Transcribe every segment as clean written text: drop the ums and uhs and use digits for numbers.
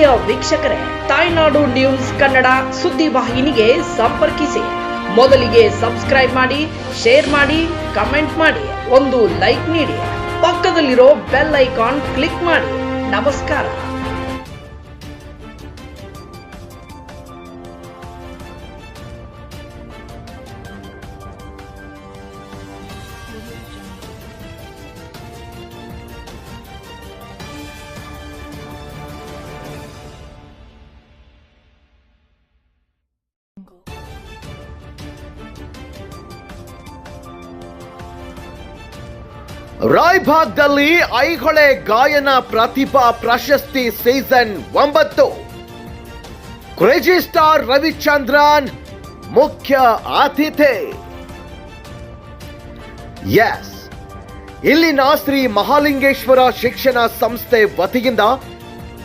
ಪ್ರಿಯ ವೀಕ್ಷಕರೇ, ತಾಯ್ನಾಡು ನ್ಯೂಸ್ ಕನ್ನಡ ಸುದ್ದಿ ವಾಹಿನಿಗೆ ಸಂಪರ್ಕಿಸಿ. ಮೊದಲಿಗೆ ಸಬ್ಸ್ಕ್ರೈಬ್ ಮಾಡಿ, ಶೇರ್ ಮಾಡಿ, ಕಮೆಂಟ್ ಮಾಡಿ, ಒಂದು ಲೈಕ್ ನೀಡಿ. ಪಕ್ಕದಲ್ಲಿರೋ ಬೆಲ್ ಐಕಾನ್ ಕ್ಲಿಕ್ ಮಾಡಿ. ನಮಸ್ಕಾರ. ರಾಯಭಾಗದಲ್ಲಿ ಐಹೊಳೆ ಗಾಯನ ಪ್ರತಿಭಾ ಪ್ರಶಸ್ತಿ ಸೀಸನ್ 9 ಕ್ರೇಜಿ ಸ್ಟಾರ್ ರವಿಚಂದ್ರನ್ ಮುಖ್ಯ ಅತಿಥಿ. ಎಸ್, ಇಲ್ಲಿನ ಶ್ರೀ ಮಹಾಲಿಂಗೇಶ್ವರ ಶಿಕ್ಷಣ ಸಂಸ್ಥೆ ವತಿಯಿಂದ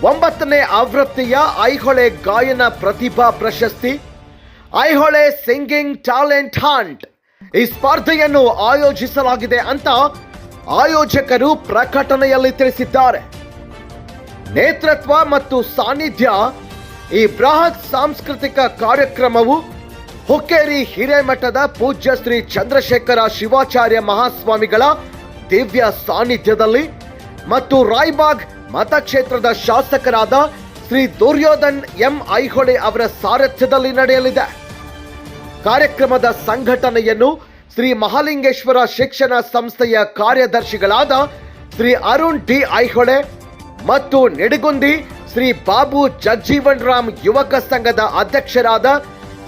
9ನೇ ಆವೃತ್ತಿಯ ಐಹೊಳೆ ಗಾಯನ ಪ್ರತಿಭಾ ಪ್ರಶಸ್ತಿ, ಐಹೊಳೆ ಸಿಂಗಿಂಗ್ ಟ್ಯಾಲೆಂಟ್ ಹಂಟ್ ಈ ಸ್ಪರ್ಧೆಯನ್ನು ಆಯೋಜಿಸಲಾಗಿದೆ ಅಂತ ಆಯೋಜಕರು ಪ್ರಕಟಣೆಯಲ್ಲಿ ತಿಳಿಸಿದ್ದಾರೆ. ನೇತೃತ್ವ ಮತ್ತು ಸಾನ್ನಿಧ್ಯ ಈ ಬೃಹತ್ ಸಾಂಸ್ಕೃತಿಕ ಕಾರ್ಯಕ್ರಮವು ಹುಕ್ಕೇರಿ ಹಿರೇಮಠದ ಪೂಜ್ಯ ಶ್ರೀ ಚಂದ್ರಶೇಖರ ಶಿವಾಚಾರ್ಯ ಮಹಾಸ್ವಾಮಿಗಳ ದಿವ್ಯ ಸಾನ್ನಿಧ್ಯದಲ್ಲಿ ಮತ್ತು ರಾಯಬಾಗ್ ಮತಕ್ಷೇತ್ರದ ಶಾಸಕರಾದ ಶ್ರೀ ದುರ್ಯೋಧನ್ ಎಂ ಐಹೊಳೆ ಅವರ ಸಾರಥ್ಯದಲ್ಲಿ ನಡೆಯಲಿದೆ. ಕಾರ್ಯಕ್ರಮದ ಸಂಘಟನೆಯನ್ನು ಶ್ರೀ ಮಹಾಲಿಂಗೇಶ್ವರ ಶಿಕ್ಷಣ ಸಂಸ್ಥೆಯ ಕಾರ್ಯದರ್ಶಿಗಳಾದ ಶ್ರೀ ಅರುಣ್ ಡಿ ಐಹೊಳೆ ಮತ್ತು ನಿಡಗುಂದಿ ಶ್ರೀ ಬಾಬು ಜಗಜೀವನ್ ರಾಮ್ ಯುವಕ ಸಂಘದ ಅಧ್ಯಕ್ಷರಾದ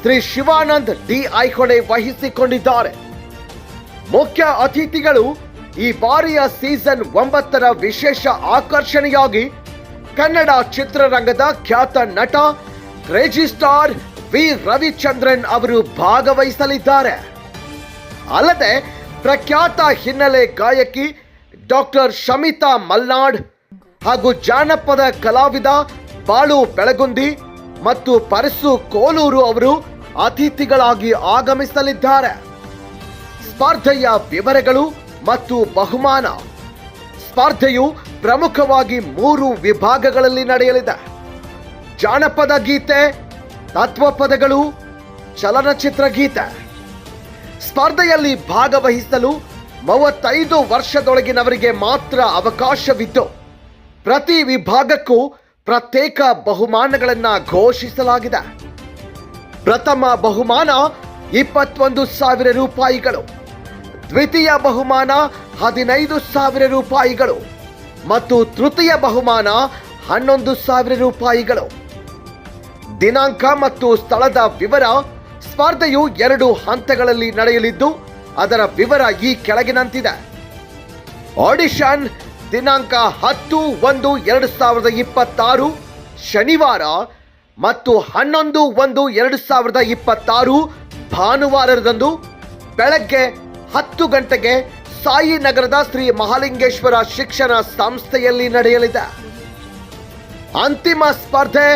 ಶ್ರೀ ಶಿವಾನಂದ್ ಡಿ ಐಹೊಳೆ ವಹಿಸಿಕೊಂಡಿದ್ದಾರೆ. ಮುಖ್ಯ ಅತಿಥಿಗಳು ಈ ಬಾರಿಯ ಸೀಸನ್ 9ರ ವಿಶೇಷ ಆಕರ್ಷಣೆಯಾಗಿ ಕನ್ನಡ ಚಿತ್ರರಂಗದ ಖ್ಯಾತ ನಟ ಕ್ರೇಜಿ ಸ್ಟಾರ್ ವಿ ರವಿಚಂದ್ರನ್ ಅವರು ಭಾಗವಹಿಸಲಿದ್ದಾರೆ. ಅಲ್ಲದೆ ಪ್ರಖ್ಯಾತ ಹಿನ್ನೆಲೆ ಗಾಯಕಿ ಡಾಕ್ಟರ್ ಶಮಿತಾ ಮಲ್ನಾಡ್ ಹಾಗೂ ಜಾನಪದ ಕಲಾವಿದ ಬಾಳು ಬೆಳಗುಂದಿ ಮತ್ತು ಪರಸು ಕೋಲೂರು ಅವರು ಅತಿಥಿಗಳಾಗಿ ಆಗಮಿಸಲಿದ್ದಾರೆ. ಸ್ಪರ್ಧೆಯ ವಿವರಗಳು ಮತ್ತು ಬಹುಮಾನ. ಸ್ಪರ್ಧೆಯು ಪ್ರಮುಖವಾಗಿ 3 ವಿಭಾಗಗಳಲ್ಲಿ ನಡೆಯಲಿದೆ: ಜಾನಪದ ಗೀತೆ, ತತ್ವಪದಗಳು, ಚಲನಚಿತ್ರ ಗೀತೆ. ಸ್ಪರ್ಧೆಯಲ್ಲಿ ಭಾಗವಹಿಸಲು 35 ವರ್ಷದೊಳಗಿನವರಿಗೆ ಮಾತ್ರ ಅವಕಾಶವಿದ್ದು, ಪ್ರತಿ ವಿಭಾಗಕ್ಕೂ ಪ್ರತ್ಯೇಕ ಬಹುಮಾನಗಳನ್ನು ಘೋಷಿಸಲಾಗಿದೆ. ಪ್ರಥಮ ಬಹುಮಾನ 21,000 ರೂಪಾಯಿಗಳು, ದ್ವಿತೀಯ ಬಹುಮಾನ 15,000 ರೂಪಾಯಿಗಳು ಮತ್ತು ತೃತೀಯ ಬಹುಮಾನ 11,000 ರೂಪಾಯಿಗಳು. ದಿನಾಂಕ ಮತ್ತು ಸ್ಥಳದ ವಿವರ. ಸ್ಪರ್ಧೆಯು 2 ಹಂತಗಳಲ್ಲಿ ನಡೆಯಲಿದ್ದು, ಅದರ ವಿವರ ಈ ಕೆಳಗಿನಂತಿದೆ. ಆಡಿಷನ್ ದಿನಾಂಕ 10/1/2026 ಶನಿವಾರ ಮತ್ತು 11/1/2026 ಭಾನುವಾರದಂದು ಬೆಳಗ್ಗೆ 10 ಗಂಟೆಗೆ ಸಾಯಿನಗರದ ಶ್ರೀ ಮಹಾಲಿಂಗೇಶ್ವರ ಶಿಕ್ಷಣ ಸಂಸ್ಥೆಯಲ್ಲಿ ನಡೆಯಲಿದೆ. ಅಂತಿಮ ಸ್ಪರ್ಧೆ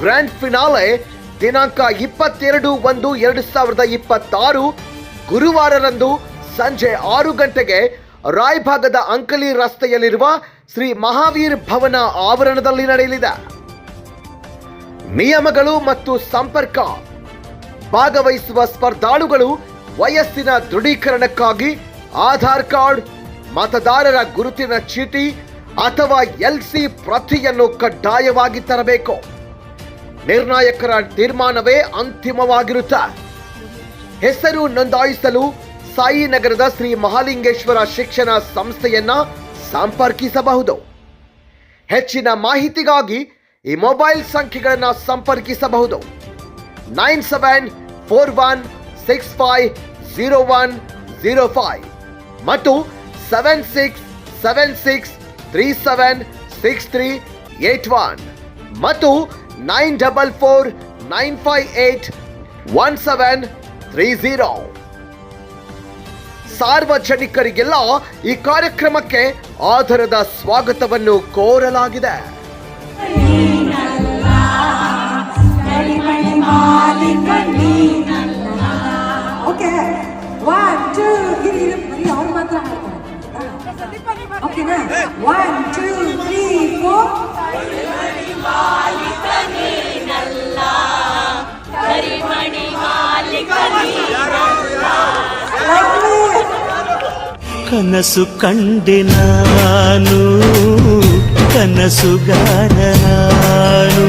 ಗ್ರ್ಯಾಂಡ್ ಫಿನಾಲೆ ದಿನಾಂಕ 22/1/2026 ಗುರುವಾರರಂದು ಸಂಜೆ 6 ಗಂಟೆಗೆ ರಾಯಭಾಗದ ಅಂಕಲಿ ರಸ್ತೆಯಲ್ಲಿರುವ ಶ್ರೀ ಮಹಾವೀರ್ ಭವನ ಆವರಣದಲ್ಲಿ ನಡೆಯಲಿದೆ. ನಿಯಮಗಳು ಮತ್ತು ಸಂಪರ್ಕ. ಭಾಗವಹಿಸುವ ಸ್ಪರ್ಧಾಳುಗಳು ವಯಸ್ಸಿನ ದೃಢೀಕರಣಕ್ಕಾಗಿ ಆಧಾರ್ ಕಾರ್ಡ್, ಮತದಾರರ ಗುರುತಿನ ಚೀಟಿ ಅಥವಾ LC ಪ್ರತಿಯನ್ನು ಕಡ್ಡಾಯವಾಗಿ ತರಬೇಕು. ನಿರ್ಣಾಯಕರ ತೀರ್ಮಾನವೇ ಅಂತಿಮವಾಗಿರುತ್ತೆ. ಹೆಸರು ನೋಂದಾಯಿಸಲು ಸಾಯಿನಗರದ ಶ್ರೀ ಮಹಾಲಿಂಗೇಶ್ವರ ಶಿಕ್ಷಣ ಸಂಸ್ಥೆಯನ್ನ ಸಂಪರ್ಕಿಸಬಹುದು. ಹೆಚ್ಚಿನ ಮಾಹಿತಿಗಾಗಿ ಈ ಮೊಬೈಲ್ ಸಂಖ್ಯೆಗಳನ್ನು ಸಂಪರ್ಕಿಸಬಹುದು: 9741650105 ಮತ್ತು 7676376381 ಮತ್ತು 9449581730. ಸಾರ್ವಜನಿಕರಿಗೆಲ್ಲ ಈ ಕಾರ್ಯಕ್ರಮಕ್ಕೆ ಆಧಾರದ ಸ್ವಾಗತವನ್ನು ಕೋರಲಾಗಿದೆ. ಓಕೆ 1 2 3 ಅವ್ರು ಮಾತ್ರ ಓಕೆನಾ 1 2 3 4 ಕನಸು ಕಂಡೆ ನಾನು ಕನಸುಗಾರ ನಾನು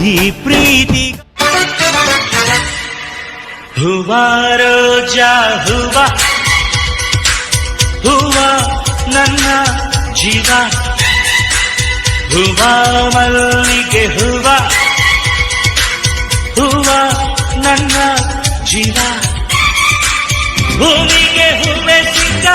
ಈ ಪ್ರೀತಿ ಹೂವ ರೋಜಾ ಹೂವ ಹೂವ ನನ್ನ ಜೀವ ಹೂವ ಮಲ್ಲಿಗೆ ಹೂವ ಹೂವ ನನ್ನ ಜೀವ ಭೂಮಿಗೆ ಹೂವೆ ಸಿಕ್ಕ